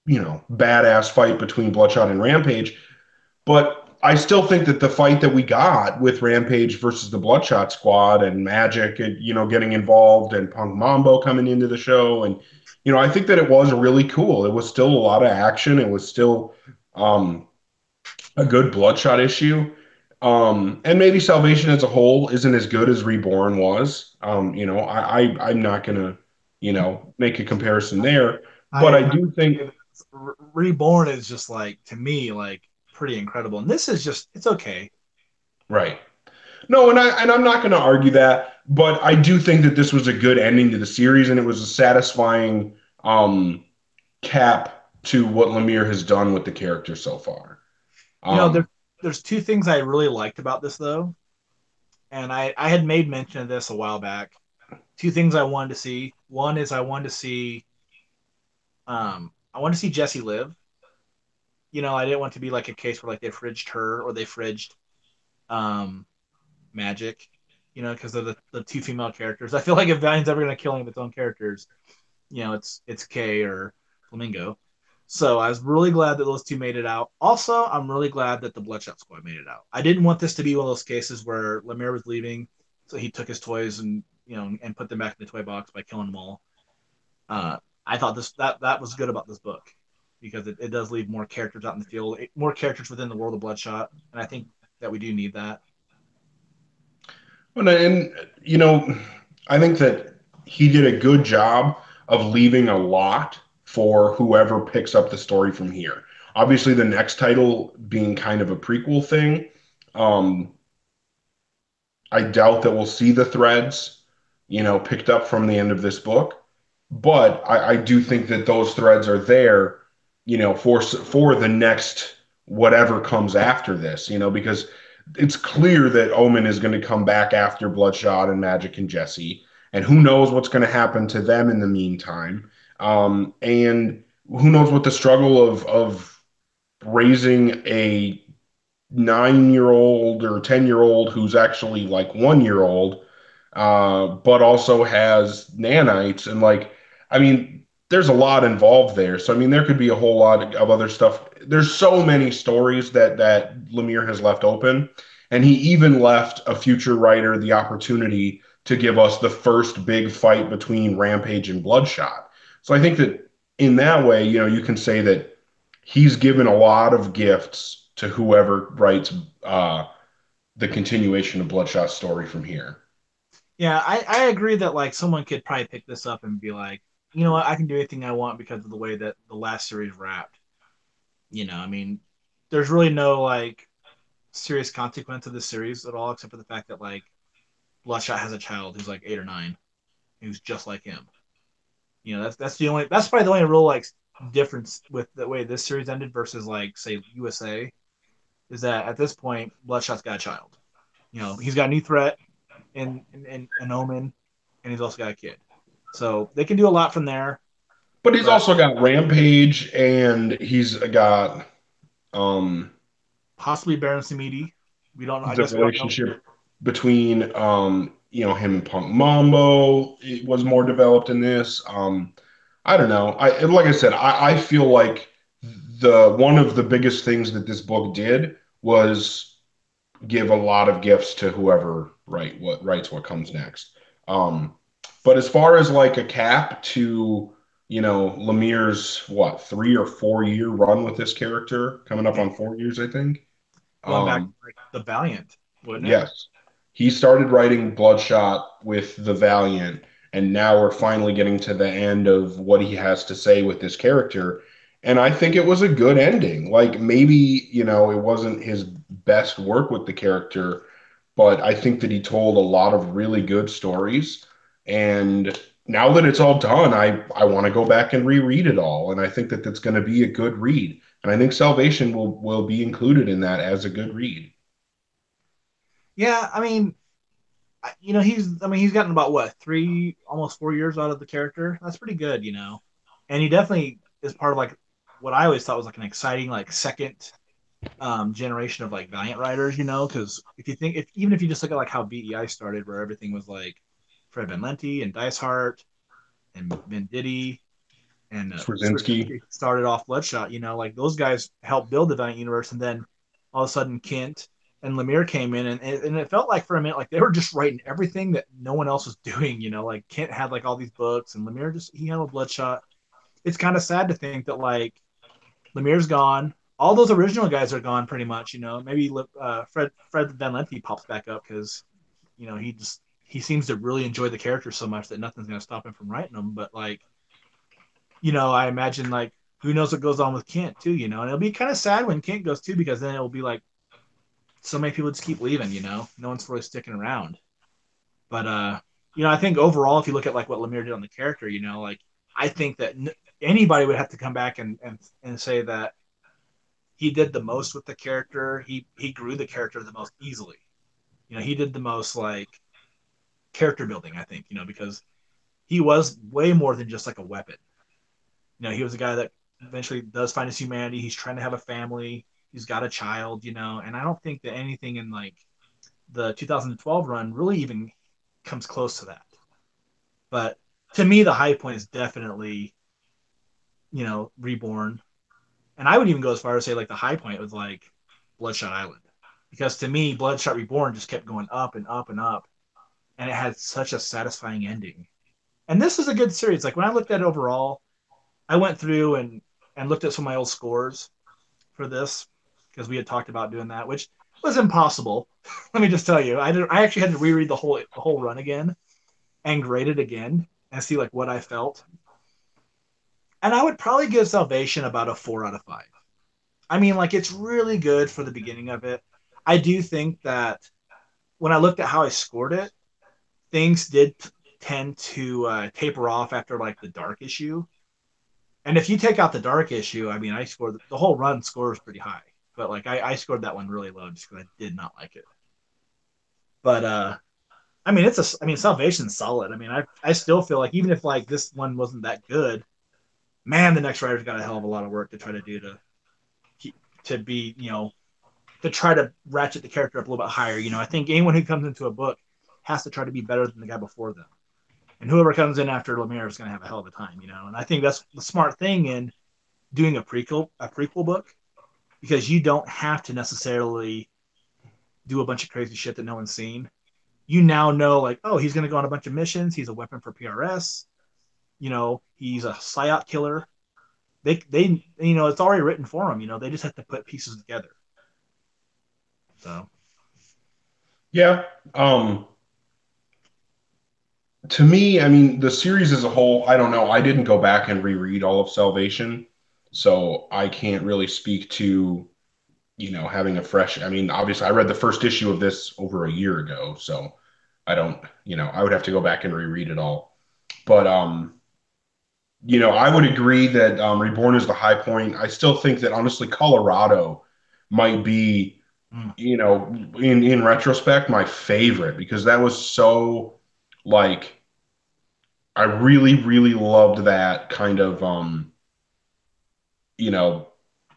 badass fight between Bloodshot and Rampage. But I still think that the fight that we got with Rampage versus the Bloodshot Squad and Magic, getting involved and Punk Mambo coming into the show, and I think that it was really cool. It was still a lot of action. It was still um, a good Bloodshot issue. And maybe Salvation as a whole isn't as good as Reborn was. I'm not gonna, make a comparison there, but I I do think Reborn is just like to me like pretty incredible, and this is just it's okay. right. No, and I'm not going to argue that, but I do think that this was a good ending to the series, and it was a satisfying cap to what Lemire has done with the character so far. You know, Um, there's two things I really liked about this though, and I had made mention of this a while back. Two things I wanted to see. One is I wanted to see Jesse live. You know, I didn't want to be like a case where like they fridged her or they fridged um Magic. You know, because they're the two female characters. I feel like if Valiant's ever gonna kill any of its own characters, it's Kay or Flamingo. So I was really glad that those two made it out. Also, I'm really glad that the Bloodshot Squad made it out. I didn't want this to be one of those cases where Lemire was leaving, so he took his toys and and put them back in the toy box by killing them all. Uh, I thought that was good about this book because it does leave more characters out in the field, more characters within the world of Bloodshot, and I think that we do need that. and I think that he did a good job of leaving a lot for whoever picks up the story from here. Obviously, the next title being kind of a prequel thing. Um, I doubt that we'll see the threads, picked up from the end of this book. But I do think that those threads are there, for the next whatever comes after this, because it's clear that Omen is going to come back after Bloodshot and Magic and Jesse, and who knows what's going to happen to them in the meantime, and who knows what the struggle of raising a 9-year old or 10-year old who's actually like 1 year old, but also has nanites. And like, I mean, there's a lot involved there. So, I mean, there could be a whole lot of other stuff. There's so many stories that Lemire has left open. And he even left a future writer the opportunity to give us the first big fight between Rampage and Bloodshot. So I think that in that way, you can say that he's given a lot of gifts to whoever writes the continuation of Bloodshot's story from here. Yeah, I agree that like someone could probably pick this up and be like, you know what, I can do anything I want because of the way that the last series wrapped. I mean, there's really no like serious consequence of this series at all, except for the fact that like Bloodshot has a child who's like 8 or 9, who's just like him. That's probably the only real like difference with the way this series ended versus like say USA is that at this point Bloodshot's got a child. He's got a new threat in an Omen, and he's also got a kid. So they can do a lot from there. But he's But also got Rampage and he's got um possibly Baron Samedi. We don't know. I the guess we don't know. relationship between him and Punk Mambo was more developed in this. I don't know. Like I said, I feel like the one of the biggest things that this book did was give a lot of gifts to whoever writes what comes next. Um, but as far as like a cap to Lemire's what 3 or 4 year run with this character, coming up Yeah, on 4 years, I think. Going back to Um, like the Valiant, wouldn't it? yes, he started writing Bloodshot with the Valiant, and now we're finally getting to the end of what he has to say with this character. And I think it was a good ending. Like maybe, it wasn't his best work with the character, but I think that he told a lot of really good stories. And now that it's all done, I want to go back and reread it all. And I think that that's going to be a good read. And I think Salvation will be included in that as a good read. Yeah, I mean, he's gotten about what 3 almost 4 years out of the character. That's pretty good, and he definitely is part of like what I always thought was like an exciting like second generation of like Valiant writers, because if you think if even if you just look at like how VEI started, where everything was like Fred Van Lente and Dicehart and Venditti and Straczynski. Straczynski started off Bloodshot, like those guys helped build the Valiant universe, and then all of a sudden Kent and Lemire came in, and it felt like for a minute like they were just writing everything that no one else was doing, like Kent had like all these books, and Lemire just he handled Bloodshot. It's kind of sad to think that like Lemire's gone. All those original guys are gone pretty much. Maybe Fred Van Lente pops back up because he seems to really enjoy the character so much that nothing's gonna stop him from writing them. But like I imagine like who knows what goes on with Kent too. And it'll be kind of sad when Kent goes too because then it'll be like so many people just keep leaving. No one's really sticking around. But I think overall, if you look at like what Lemire did on the character, like I think that anybody would have to come back and say that he did the most with the character. He grew the character the most easily. He did the most like character building. I think because he was way more than just like a weapon. He was a guy that eventually does find his humanity. He's trying to have a family. He's got a child. And I don't think that anything in like the 2012 run really even comes close to that. But to me, the high point is definitely Reborn, and I would even go as far as say like the high point was like Bloodshot Island, because to me, Bloodshot Reborn just kept going up and up and up, and it had such a satisfying ending. And this is a good series. Like when I looked at it overall, I went through and looked at some of my old scores for this because we had talked about doing that, which was impossible. Let me just tell you, I actually had to reread the whole run again and grade it again and see like what I felt. And I would probably give Salvation about a 4 out of 5. I mean, like it's really good for the beginning of it. I do think that when I looked at how I scored it, things did tend to taper off after like the dark issue. And if you take out the dark issue, I mean, I scored the whole run score was pretty high, but like I scored that one really low just because I did not like it. But I mean, Salvation's solid. I mean, I still feel like even if like this one wasn't that good, man, the next writer's got a hell of a lot of work to try to do to be to try to ratchet the character up a little bit higher. I think anyone who comes into a book has to try to be better than the guy before them. And whoever comes in after Lemire is going to have a hell of a time. And I think that's the smart thing in doing a prequel book, because you don't have to necessarily do a bunch of crazy shit that no one's seen. You now know, like, oh, he's going to go on a bunch of missions. He's a weapon for PRS. He's a psyop killer. It's already written for him. They just have to put pieces together. So, Yeah. To me, I mean, the series as a whole, I don't know. I didn't go back and reread all of Salvation, so I can't really speak to, having a fresh. I mean, obviously, I read the first issue of this over a year ago, so I don't, I would have to go back and reread it all. But I would agree that Reborn is the high point. I still think that honestly, Colorado might be, mm, in retrospect, my favorite because that was so like I really, really loved that kind of you know,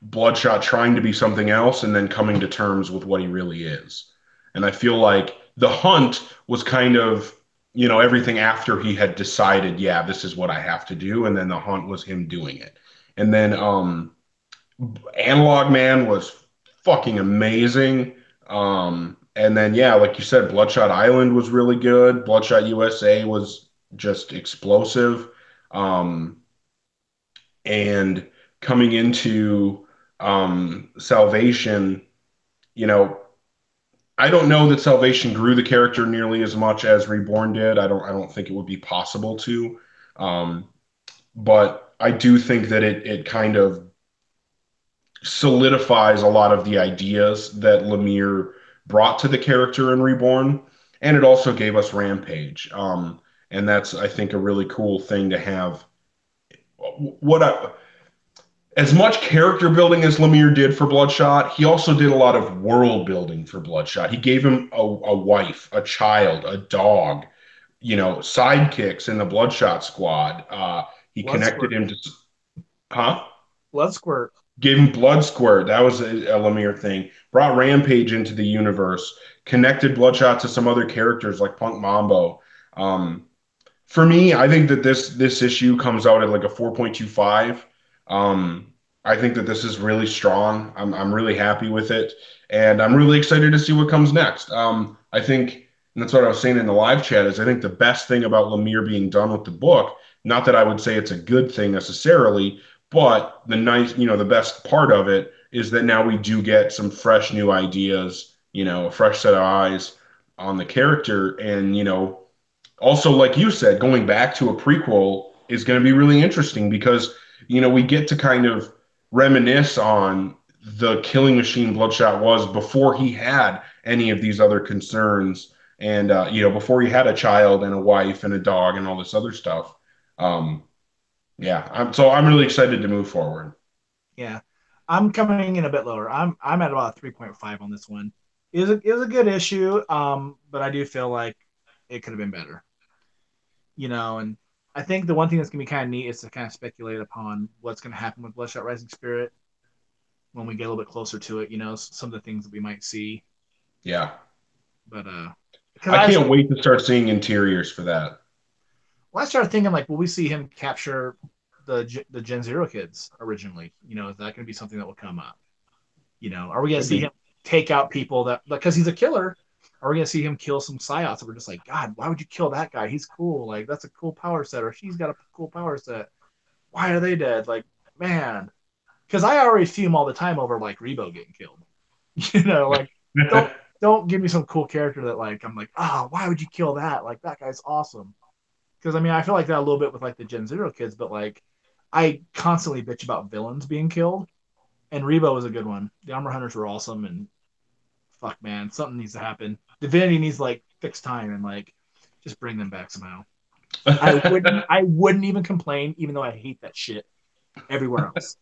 Bloodshot trying to be something else and then coming to terms with what he really is. And I feel like The Hunt was kind of, everything after he had decided, yeah, this is what I have to do. And then The Hunt was him doing it. And then Analog Man was fucking amazing. And then, yeah, like you said, Bloodshot Island was really good. Bloodshot USA was just explosive. Um, and coming into Salvation, you know, I don't know that Salvation grew the character nearly as much as Reborn did. I don't think it would be possible to. Um, but I do think that it kind of solidifies a lot of the ideas that Lemire brought to the character in Reborn, and it also gave us Rampage. And that's, I think, a really cool thing to have. What I, as much character building as Lemire did for Bloodshot, he also did a lot of world building for Bloodshot. He gave him a wife, a child, a dog, sidekicks in the Bloodshot squad. He Blood connected squirt, him to, huh? blood squirt. Gave him blood squirt. That was a Lemire thing. Brought Rampage into the universe. Connected Bloodshot to some other characters like Punk Mambo. Um, for me, I think that this issue comes out at like a 4.25. Um, I think that this is really strong. I'm really happy with it, and I'm really excited to see what comes next. I think, and that's what I was saying in the live chat, is I think the best thing about Lemire being done with the book, not that I would say it's a good thing necessarily, but the best part of it is that now we do get some fresh new ideas, a fresh set of eyes on the character, and also, like you said, going back to a prequel is going to be really interesting because, we get to kind of reminisce on the killing machine Bloodshot was before he had any of these other concerns and, before he had a child and a wife and a dog and all this other stuff. Um, yeah, I'm really excited to move forward. Yeah, I'm coming in a bit lower. I'm at about 3.5 on this one. It was a good issue, but I do feel like it could have been better. And I think the one thing that's gonna be kind of neat is to kind of speculate upon what's gonna happen with Bloodshot Rising Spirit when we get a little bit closer to it. Some of the things that we might see, Yeah. but because I can't wait to start seeing interiors for that. I started thinking like, will we see him capture the Gen Zero kids originally? Is that going to be something that will come up? Are we going to Could see him be. take out people that because he's a killer? Are we going to see him kill some psyops that we're just like, God, why would you kill that guy? He's cool. Like that's a cool power set, or she's got a cool power set. Why are they dead? Like, man, because I already fume all the time over like Rebo getting killed. Like don't don't give me some cool character that like I'm like, oh, why would you kill that? Like that guy's awesome. Because I mean, I feel like that a little bit with like the Gen Zero kids, but like I constantly bitch about villains being killed, and Rebo was a good one. The Armor Hunters were awesome, and fuck, man, something needs to happen. Divinity needs like fixed time and like just bring them back somehow. I wouldn't even complain, even though I hate that shit everywhere else.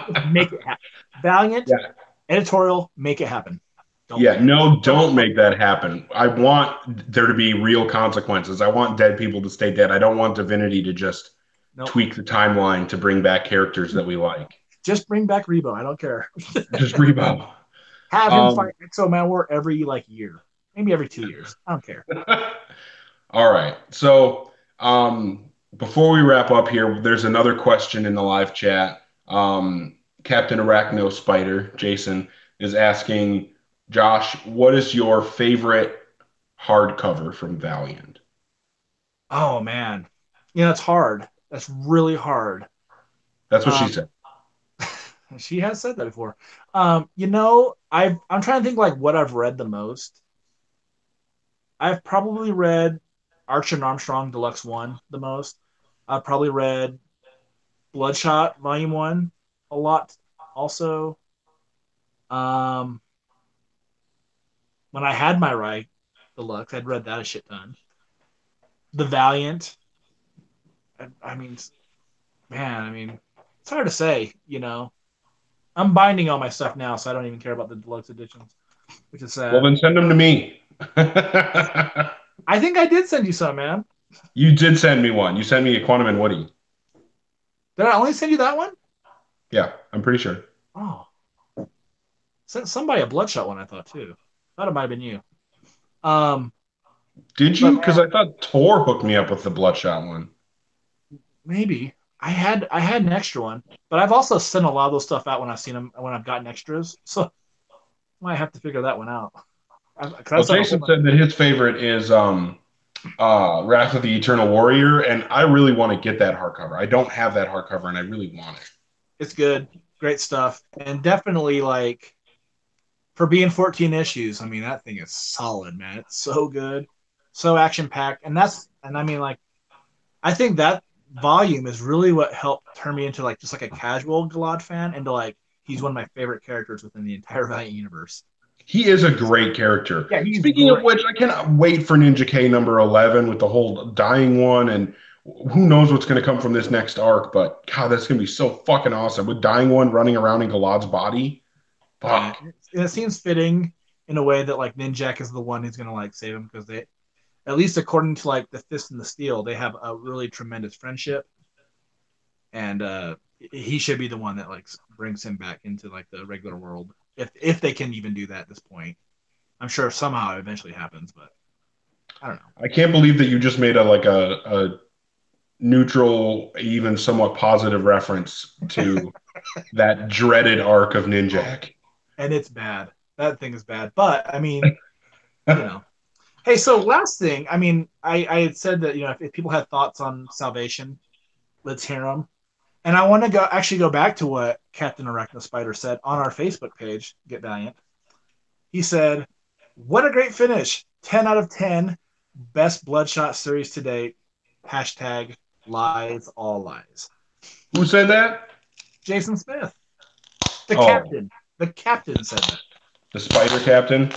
Just make it happen. Valiant Yeah. editorial, make it happen. Don't Yeah, no, don't don't make that happen. I want there to be real consequences. I want dead people to stay dead. I don't want Divinity to just nope. tweak the timeline to bring back characters that we like. Just bring back Rebo. I don't care. Just reboot. Have him Um, fight Exo Manwar every like year, maybe every 2 years. I don't care. all right. So, before we wrap up here, there's another question in the live chat. Captain Arachno Spider, Jason, is asking Josh, what is your favorite hardcover from Valiant? Oh man, it's hard. That's really hard. That's what she Um, said. she has said that before. I'm trying to think like what I've read the most. I've probably read Archer and Armstrong Deluxe One the most. I've probably read Bloodshot Volume One a lot. Also, um, when I had my right Deluxe, I'd read that a shit ton. The Valiant. I mean, man, I mean, it's hard to say. I'm binding all my stuff now, so I don't even care about the deluxe editions, which is Well, sad. then send them to me. I think I did send you some, man. You did send me one. You sent me a Quantum and Woody. Did I only send you that one? Yeah, I'm pretty sure. Oh, sent somebody a bloodshot one. I thought too. Thought it might have been you. Um, Did but you? Because man, I thought Tor hooked me up with the Bloodshot one. maybe I had an extra one, but I've also sent a lot of those stuff out when I've seen them when I've gotten extras. So I might have to figure that one out. Because I Well, sent a whole Jason bunch. said that his favorite is Wrath of the Eternal Warrior, and I really want to get that hardcover. I don't have that hardcover, and I really want it. It's good, great stuff, and definitely like for being 14 issues, I mean that thing is solid, man. It's so good, so action packed, and I mean like I think that volume is really what helped turn me into like just like a casual Galad fan into like he's one of my favorite characters within the entire Valiant universe. He is a great character. Yeah, he's Speaking of great. which, I cannot wait for Ninja K number 11 with the whole dying one. And who knows what's going to come from this next arc. But God, that's going to be so fucking awesome. With dying one running around in Galad's body. Yeah, Fuck. it seems fitting in a way that like Ninjak is the one who's gonna like save him because they, at least according to like the Fist and the Steel, they have a really tremendous friendship, and he should be the one that like brings him back into like the regular world if they can even do that at this point. I'm sure somehow it eventually happens, but I don't know. I can't believe that you just made a neutral, even somewhat positive reference to that dreaded arc of Oh, Ninjak. and it's bad. That thing is bad, but I mean, you know. Hey, so last thing, I mean, I had said that if people had thoughts on Salvation, let's hear them. And I want to go back to what Captain Arachno Spider said on our Facebook page, Get Valiant. He said, "What a great finish! 10 out of 10, best Bloodshot series to date. Hashtag lies, all lies." Who said that? Jason Smith, the Oh, captain. The captain said that. the Spider Captain.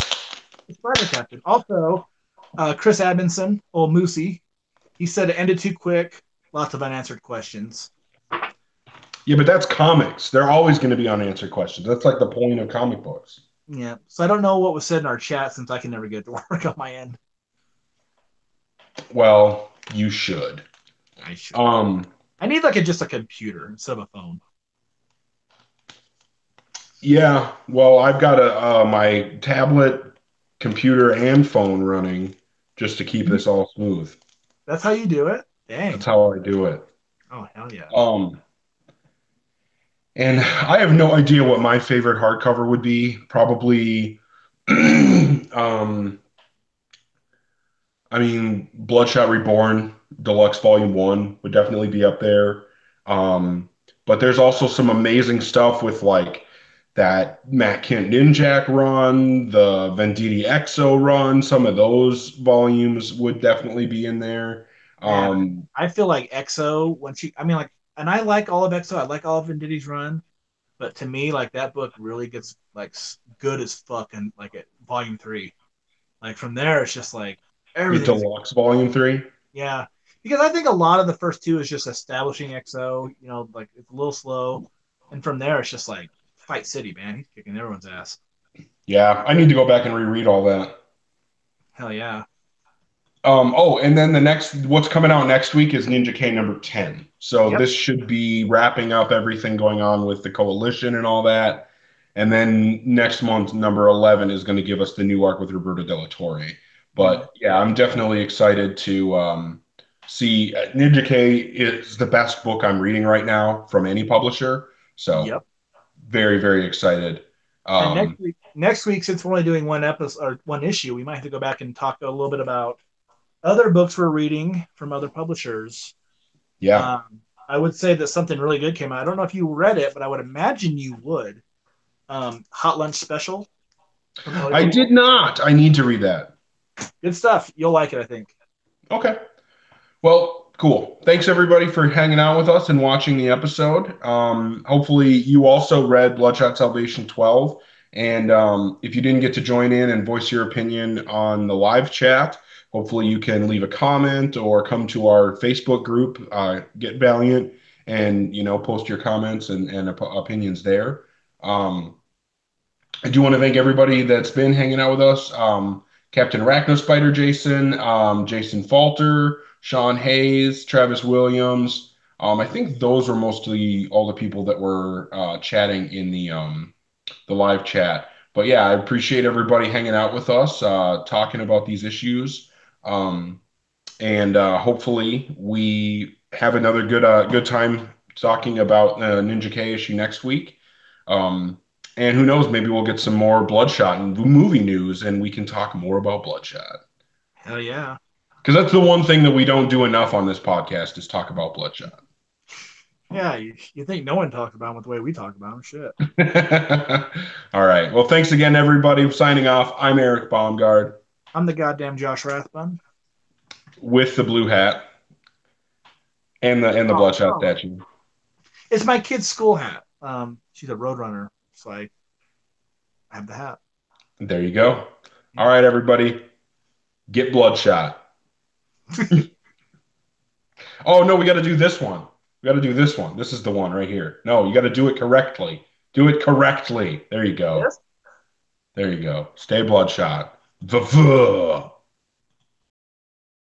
The Spider Captain. Also, Chris Adamson, old Moosey, he said it ended too quick. Lots of unanswered questions. Yeah, but that's comics. They're always going to be unanswered questions. That's like the point of comic books. Yeah. So I don't know what was said in our chat since I can never get it to work on my end. Well, you should. I should. Um, I need like just a computer instead of a phone. yeah, well, I've got my tablet, computer, and phone running just to keep this all smooth. That's how you do it. That's Dang. how I do it. Oh hell yeah. Um, and I have no idea what my favorite hardcover would be. Probably, I mean, Bloodshot Reborn Deluxe Volume 1 would definitely be up there. Um, but there's also some amazing stuff with like that Matt Kent Ninjak run, the Venditti EXO run. Some of those volumes would definitely be in there. Man, Um, I feel like EXO when she. I mean, like, and I like all of EXO. I like all of Venditti's run, but to me, like that book really gets like good as fuck and like at volume 3. Like from there, it's just like the everything's Deluxe Volume 3. yeah. Because I think a lot of the first two is just establishing EXO. Like it's a little slow, and from there it's just like Fight City, man. He's kicking everyone's ass. Yeah, I need to go back and reread all that. Hell yeah. Oh, and then what's coming out next week is Ninja K number 10. So Yep. this should be wrapping up everything going on with the coalition and all that. And then next month, number 11 is going to give us the new arc with Roberto Della Torre. Mm, But yeah, I'm definitely excited to see Ninja K is the best book I'm reading right now from any publisher. So yep. very, very excited. And Um, next week, since we're only doing one episode or one issue, we might have to go back and talk a little bit about other books we're reading from other publishers. yeah. I would say that something really good came out. I don't know if you read it, but I would imagine you would. Hot Lunch Special from Ellie I did People. not. I need to read that. Good stuff. You'll like it, I think. Okay. Well, cool. Thanks everybody for hanging out with us and watching the episode. Hopefully, you also read Bloodshot Salvation 12. And if you didn't get to join in and voice your opinion on the live chat, hopefully you can leave a comment or come to our Facebook group, Get Valiant, and post your comments and opinions there. Um, I do want to thank everybody that's been hanging out with us. Captain Arachno Spider Jason, Jason Falter, Sean Hayes, Travis Williams. I think those were mostly all the people that were chatting in the live chat. But yeah, I appreciate everybody hanging out with us, talking about these issues. Um, and hopefully we have another good time talking about Ninja K issue next week. Um, and who knows, maybe we'll get some more Bloodshot and movie news, and we can talk more about Bloodshot. Hell yeah. Because that's the one thing that we don't do enough on this podcast is talk about Bloodshot. Yeah, you think no one talks about him with the way we talk about him? Shit. All right. Well, thanks again, everybody. Signing off. I'm Eric Baumgard I'm the goddamn Josh Rathbun. with the blue hat and the Oh, bloodshot oh. statue. It's my kid's school hat. She's a roadrunner, so I have the hat. There you go. All Yeah. right, everybody. Get bloodshot. Oh no, we got to do this one. We got to do this one. This is the one right here. No, you got to do it correctly. Do it correctly. There you go. Yes. There you go. Stay bloodshot. Vuh-vuh.